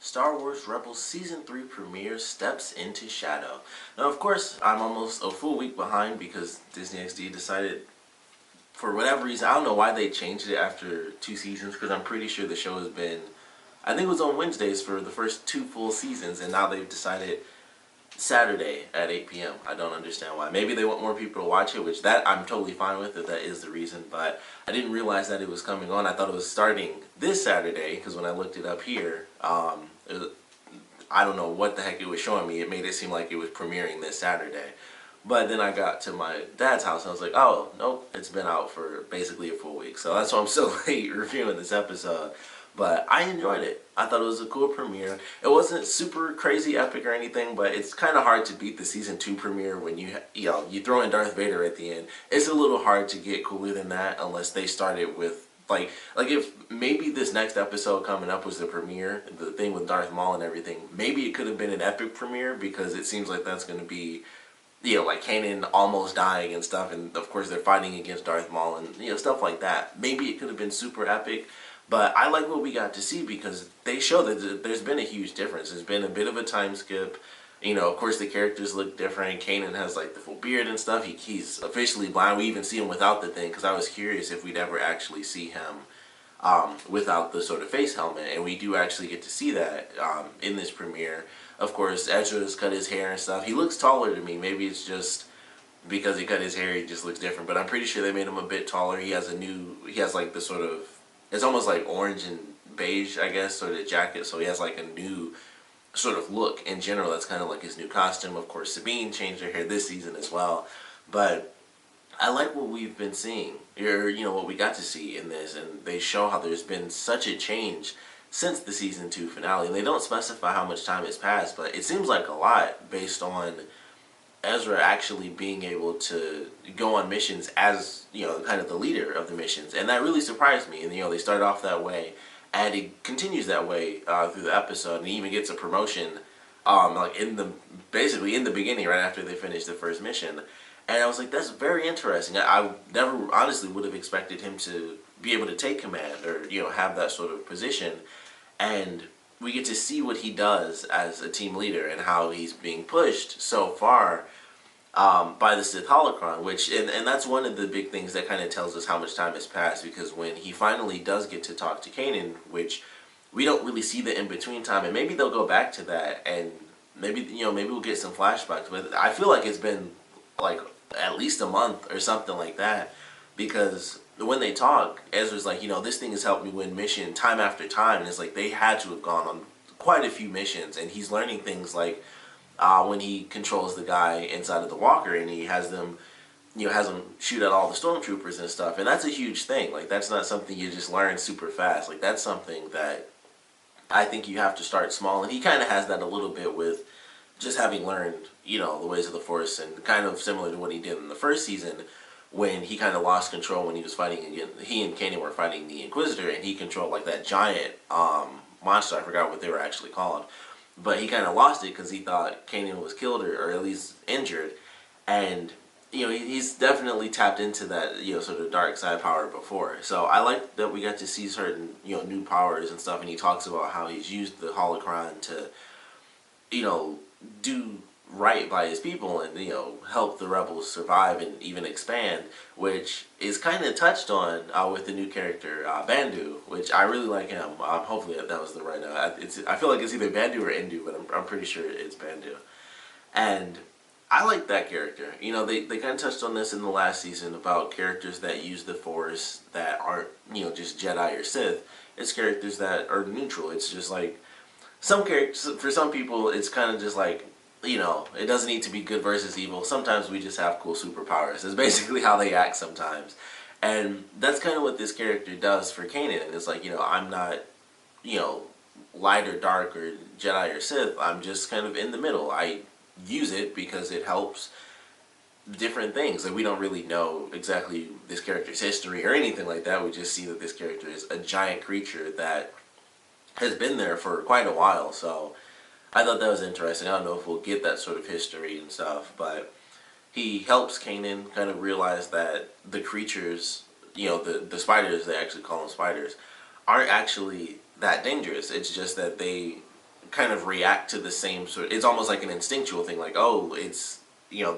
Star Wars Rebels Season 3 premiere steps into shadow. Now, of course, I'm almost a full week behind because Disney XD decided, for whatever reason, I don't know why they changed it after 2 seasons, because I'm pretty sure the show has been, I think it was on Wednesdays for the first 2 full seasons, and now they've decided Saturday at 8 p.m. I don't understand why. Maybe they want more people to watch it, which that I'm totally fine with if that is the reason, but I didn't realize that it was coming on. I thought it was starting this Saturday, because when I looked it up here, I don't know what the heck it was showing me. It made it seem like it was premiering this Saturday. But then I got to my dad's house and I was like, oh, nope, it's been out for basically a full week. So that's why I'm so late reviewing this episode. But I enjoyed it. I thought it was a cool premiere. It wasn't super crazy epic or anything, but it's kind of hard to beat the Season 2 premiere when you throw in Darth Vader at the end. It's a little hard to get cooler than that unless they started with, like if maybe this next episode coming up was the premiere, the thing with Darth Maul and everything, maybe it could have been an epic premiere, because it seems like that's going to be, like Kanan almost dying and stuff, and of course they're fighting against Darth Maul and, stuff like that. Maybe it could have been super epic, but I like what we got to see because they show that there's been a huge difference. There's been a bit of a time skip. Of course the characters look different. Kanan has like the full beard and stuff. He's officially blind. We even see him without the thing, because I was curious if we'd ever actually see him without the sort of face helmet, and we do actually get to see that in this premiere. Of course, Ezra's cut his hair and stuff. He looks taller to me. Maybe it's just because he cut his hair, he just looks different. But I'm pretty sure they made him a bit taller. He has like the sort of, it's almost like orange and beige, I guess, sort of jacket. So he has like a new sort of look in general. That's kind of like his new costume. Of course, Sabine changed her hair this season as well. But I like what we've been seeing, or what we got to see in this, and they show how there's been such a change since the Season 2 finale. And they don't specify how much time has passed, but it seems like a lot based on Ezra actually being able to go on missions as, kind of the leader of the missions. And that really surprised me. And, they start off that way, and it continues that way through the episode, and he even gets a promotion, basically in the beginning, right after they finish the first mission. And I was like, that's very interesting. I never honestly would have expected him to be able to take command or, have that sort of position. And we get to see what he does as a team leader and how he's being pushed so far by the Sith Holocron, and that's one of the big things that kind of tells us how much time has passed, because when he finally does get to talk to Kanan, which we don't really see the in-between time, and maybe they'll go back to that, and maybe we'll get some flashbacks, but I feel like it's been like at least a month or something like that, because when they talk, Ezra's like, this thing has helped me win mission time after time, and it's like they had to have gone on quite a few missions, and he's learning things like when he controls the guy inside of the walker, and he has them, has them shoot at all the stormtroopers and stuff, and that's a huge thing. Like, that's not something you just learn super fast. Like, that's something that I think you have to start small, and he kind of has that a little bit with just having learned, the ways of the Force, and kind of similar to what he did in the first season, when he kind of lost control when he was fighting again. He and Kanan were fighting the Inquisitor, and he controlled like that giant monster. I forgot what they were actually called, but he kind of lost it because he thought Kanan was killed or at least injured. And he's definitely tapped into that sort of dark side power before. So I like that we got to see certain new powers and stuff, and he talks about how he's used the holocron to do right by his people and help the rebels survive and even expand, which is kind of touched on with the new character Bandu, which I really like him. Hopefully that was the right name. I feel like it's either Bandu or Indu, but I'm pretty sure it's Bandu. And I like that character. They kind of touched on this in the last season about characters that use the Force that aren't just Jedi or Sith. It's characters that are neutral. It's just like some characters, for some people, it's kind of just like, it doesn't need to be good versus evil. Sometimes we just have cool superpowers. That's basically how they act sometimes. And that's kind of what this character does for Kanan. It's like, I'm not, light or dark or Jedi or Sith. I'm just kind of in the middle. I use it because it helps different things. Like, we don't really know exactly this character's history or anything like that. We just see that this character is a giant creature that has been there for quite a while. So I thought that was interesting. I don't know if we'll get that sort of history and stuff, but he helps Kanan kind of realize that the creatures, the spiders, they actually call them spiders, aren't actually that dangerous. It's just that they kind of react to the same sort. It's almost like an instinctual thing, like, oh, it's,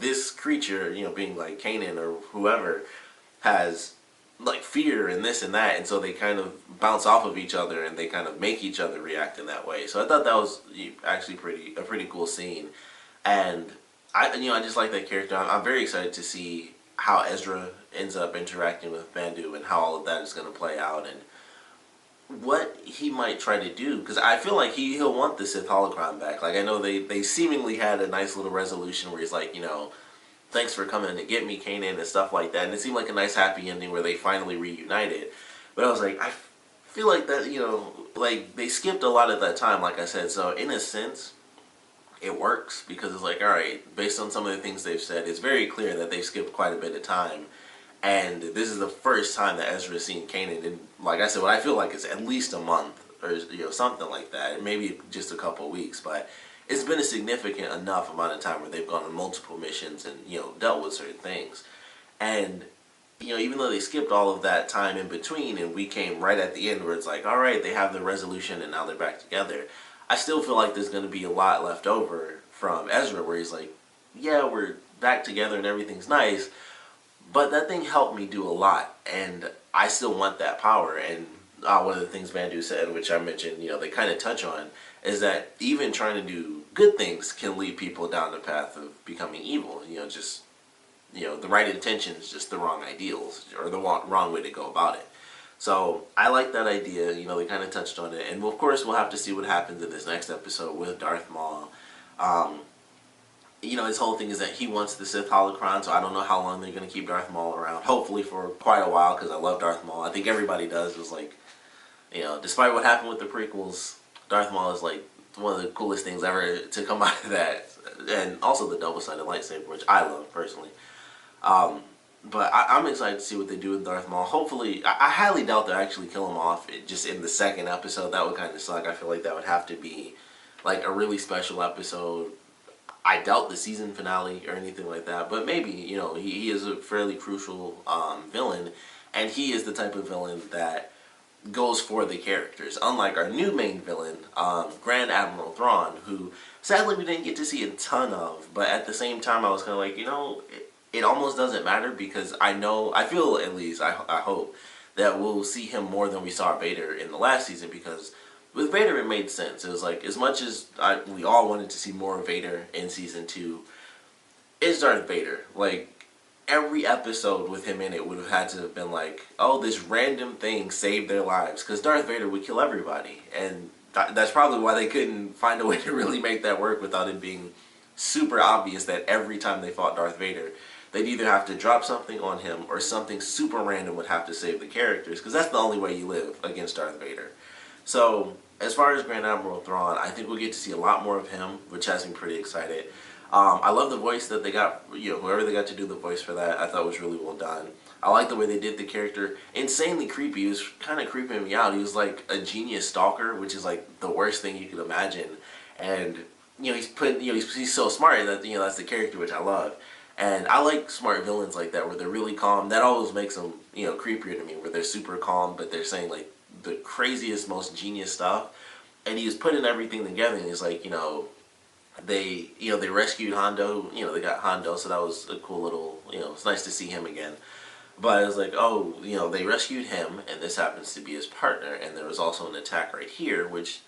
this creature, being like Kanan or whoever, has like fear and this and that, and so they kind of bounce off of each other and they kind of make each other react in that way. So I thought that was actually a pretty cool scene, and I just like that character. I'm very excited to see how Ezra ends up interacting with Bandu and how all of that is going to play out and what he might try to do, because I feel like he'll want the Sith holocron back. Like, I know they seemingly had a nice little resolution where he's like, thanks for coming to get me, Kanan, and stuff like that. And it seemed like a nice happy ending where they finally reunited. But I was like, I feel like that, like they skipped a lot of that time, like I said. So in a sense, it works because it's like, all right, based on some of the things they've said, it's very clear that they've skipped quite a bit of time. And this is the first time that Ezra's seen Kanan in, like I said, what I feel like is at least a month or something like that. Maybe just a couple weeks, but it's been a significant enough amount of time where they've gone on multiple missions and dealt with certain things. And even though they skipped all of that time in between and we came right at the end where it's like, all right, they have the resolution and now they're back together, I still feel like there's going to be a lot left over from Ezra where he's like, yeah, we're back together and everything's nice, but that thing helped me do a lot, and I still want that power. And one of the things Bandu said, which I mentioned, they kind of touch on, is that even trying to do good things can lead people down the path of becoming evil. The right intentions, just the wrong ideals, or the wrong way to go about it. So I like that idea. They kind of touched on it, and of course we'll have to see what happens in this next episode with Darth Maul. His whole thing is that he wants the Sith holocron, so I don't know how long they're going to keep Darth Maul around. Hopefully for quite a while, because I love Darth Maul. I think everybody does. It was like, despite what happened with the prequels, Darth Maul is like one of the coolest things ever to come out of that. And also the double-sided lightsaber, which I love personally. But I'm excited to see what they do with Darth Maul. Hopefully, I highly doubt they'll actually kill him off just in the second episode. That would kind of suck. I feel like that would have to be like a really special episode. I doubt the season finale or anything like that, but maybe, he is a fairly crucial villain, and he is the type of villain that goes for the characters. Unlike our new main villain, Grand Admiral Thrawn, who sadly we didn't get to see a ton of, but at the same time I was kind of like, it almost doesn't matter because I feel at least, I hope, that we'll see him more than we saw Vader in the last season, because with Vader it made sense. It was like, as much as we all wanted to see more of Vader in Season 2, it's Darth Vader. Like, every episode with him in it would have had to have been like, oh, this random thing saved their lives, because Darth Vader would kill everybody. And that's probably why they couldn't find a way to really make that work without it being super obvious that every time they fought Darth Vader, they'd either have to drop something on him or something super random would have to save the characters, because that's the only way you live against Darth Vader. So, as far as Grand Admiral Thrawn, I think we'll get to see a lot more of him, which has me pretty excited. I love the voice that they got, whoever they got to do the voice for that, I thought was really well done. I like the way they did the character. Insanely creepy. He was kind of creeping me out. He was like a genius stalker, which is like the worst thing you could imagine. And, he's so smart that, that's the character, which I love. And I like smart villains like that, where they're really calm. That always makes them, creepier to me, where they're super calm, but they're saying like the craziest, most genius stuff. And he was putting everything together, and he's like, they rescued Hondo. They got Hondo, so that was a cool little, it's nice to see him again. But I was like, oh, they rescued him, and this happens to be his partner, and there was also an attack right here, which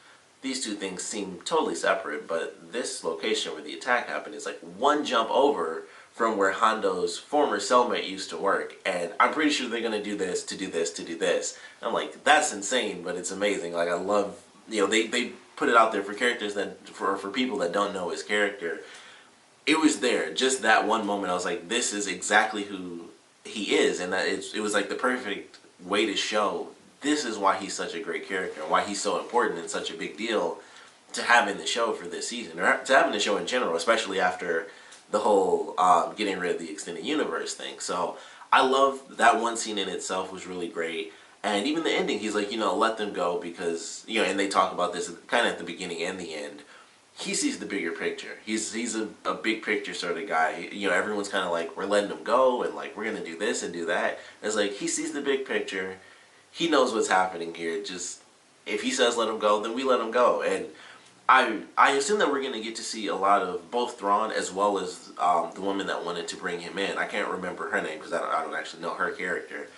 these two things seem totally separate, but this location where the attack happened is like one jump over from where Hondo's former cellmate used to work, and I'm pretty sure they're going to do this, to do this, to do this. And I'm like, that's insane, but it's amazing. Like, I love, they put it out there for characters that, for people that don't know his character. It was there, just that one moment, I was like, this is exactly who he is, and that it was like the perfect way to show this is why he's such a great character, and why he's so important and such a big deal to have in the show for this season, or to have in the show in general, especially after the whole getting rid of the extended universe thing. So I love that one scene in itself was really great. And even the ending, he's like, let them go because, and they talk about this kind of at the beginning and the end. He sees the bigger picture. He's a big picture sort of guy. Everyone's kind of like, we're letting him go and like, we're going to do this and do that. And it's like, he sees the big picture. He knows what's happening here. Just, if he says let him go, then we let him go. And I assume that we're going to get to see a lot of both Thrawn as well as the woman that wanted to bring him in. I can't remember her name because I don't actually know her character.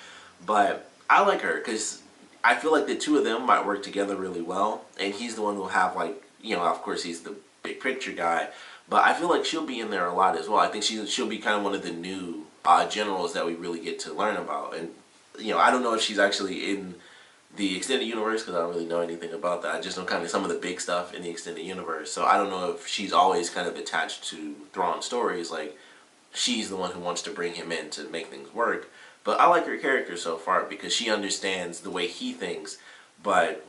But I like her because I feel like the two of them might work together really well. And he's the one who'll have, like, you know, of course he's the big picture guy. But I feel like she'll be in there a lot as well. I think she'll be kind of one of the new generals that we really get to learn about. And, you know, I don't know if she's actually in the extended universe because I don't really know anything about that. I just know kind of some of the big stuff in the extended universe. So I don't know if she's always kind of attached to Thrawn's stories. Like, she's the one who wants to bring him in to make things work. But I like her character so far because she understands the way he thinks, but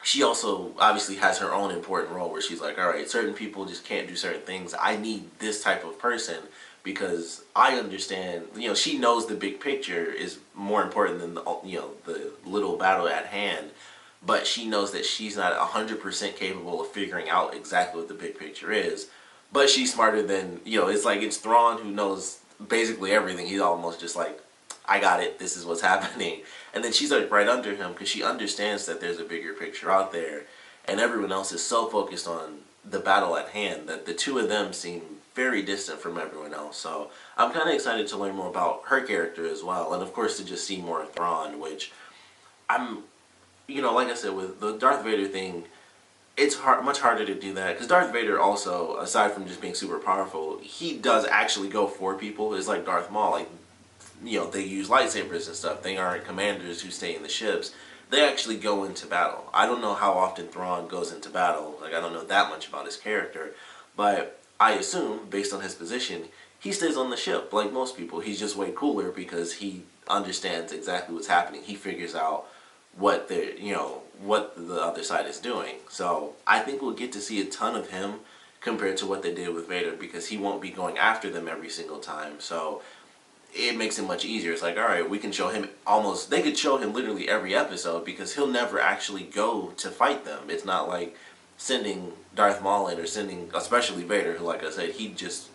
she also obviously has her own important role where she's like, all right, certain people just can't do certain things. I need this type of person because I understand, you know, she knows the big picture is more important than the, you know, the little battle at hand. But she knows that she's not 100% capable of figuring out exactly what the big picture is. But she's smarter than, you know, it's like it's Thrawn who knows basically everything. He's almost just like, I got it, this is what's happening. And then she's like right under him because she understands that there's a bigger picture out there. And everyone else is so focused on the battle at hand that the two of them seem very distant from everyone else. So I'm kind of excited to learn more about her character as well. And of course to just see more of Thrawn, which I'm, you know, like I said, with the Darth Vader thing, it's much harder to do that because Darth Vader also, aside from just being super powerful, he does actually go for people. It's like Darth Maul, like, you know, they use lightsabers and stuff. They aren't commanders who stay in the ships. They actually go into battle. I don't know how often Thrawn goes into battle. Like, I don't know that much about his character. But I assume, based on his position, he stays on the ship like most people. He's just way cooler because he understands exactly what's happening. He figures out what the, you know, what the other side is doing. So I think we'll get to see a ton of him compared to what they did with Vader because he won't be going after them every single time. So it makes it much easier. It's like, all right, we can show him almost, they could show him literally every episode because he'll never actually go to fight them. It's not like sending Darth Maul in or sending, especially Vader, who, like I said, he just,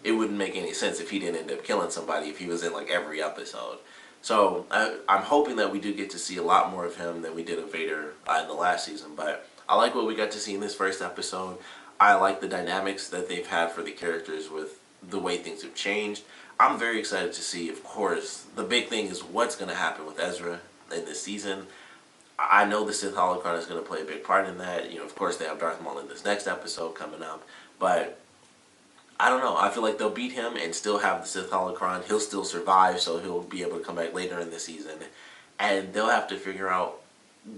it wouldn't make any sense if he didn't end up killing somebody if he was in like every episode. So I'm hoping that we do get to see a lot more of him than we did of Vader in the last season. But I like what we got to see in this first episode. I like the dynamics that they've had for the characters with the way things have changed. I'm very excited to see, of course, the big thing is what's going to happen with Ezra in this season. I know the Sith Holocron is going to play a big part in that. You know, of course, they have Darth Maul in this next episode coming up. But I don't know. I feel like they'll beat him and still have the Sith Holocron. He'll still survive, so he'll be able to come back later in the season. And they'll have to figure out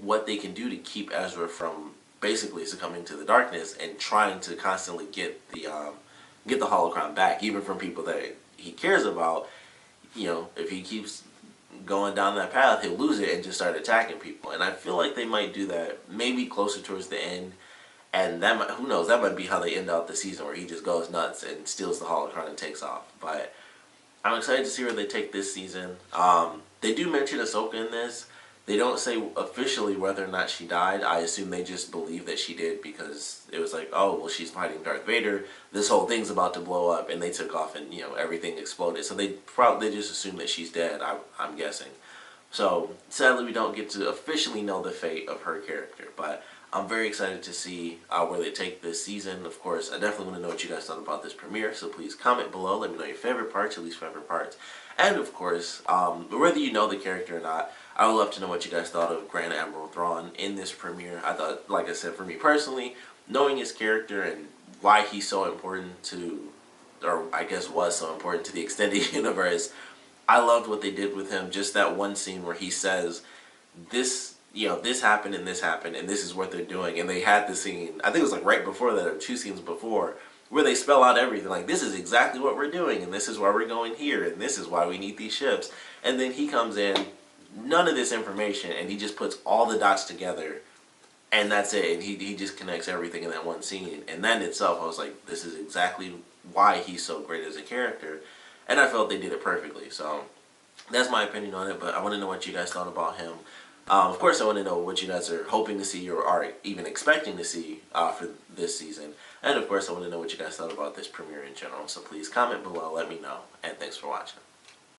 what they can do to keep Ezra from basically succumbing to the darkness and trying to constantly get the Holocron back, even from people that he cares about. You know, if he keeps going down that path, he'll lose it and just start attacking people. And I feel like they might do that maybe closer towards the end. And that might, who knows, that might be how they end out the season, where he just goes nuts and steals the Holocron and takes off. But I'm excited to see where they take this season. They do mention Ahsoka in this. They don't say officially whether or not she died. I assume they just believe that she did because it was like, oh, well, she's fighting Darth Vader. This whole thing's about to blow up, and they took off, and, you know, everything exploded. So they just assume that she's dead, I'm guessing. So sadly, we don't get to officially know the fate of her character, but I'm very excited to see where they take this season. Of course, I definitely want to know what you guys thought about this premiere, so please comment below. Let me know your favorite parts, your least favorite parts. And of course, whether you know the character or not, I would love to know what you guys thought of Grand Admiral Thrawn in this premiere. I thought, like I said, for me personally, knowing his character and why he's so important to, or I guess was so important to the extended universe, I loved what they did with him. Just that one scene where he says, this, you know, this happened and this happened and this is what they're doing. And they had the scene, I think it was like right before that or two scenes before, where they spell out everything. Like, this is exactly what we're doing and this is why we're going here and this is why we need these ships. And then he comes in, none of this information, and he just puts all the dots together, and that's it. And he just connects everything in that one scene. And that in itself, I was like, this is exactly why he's so great as a character. And I felt they did it perfectly. So that's my opinion on it, but I want to know what you guys thought about him. Of course, I want to know what you guys are hoping to see or are even expecting to see for this season. And of course, I want to know what you guys thought about this premiere in general. So please comment below, let me know, and thanks for watching.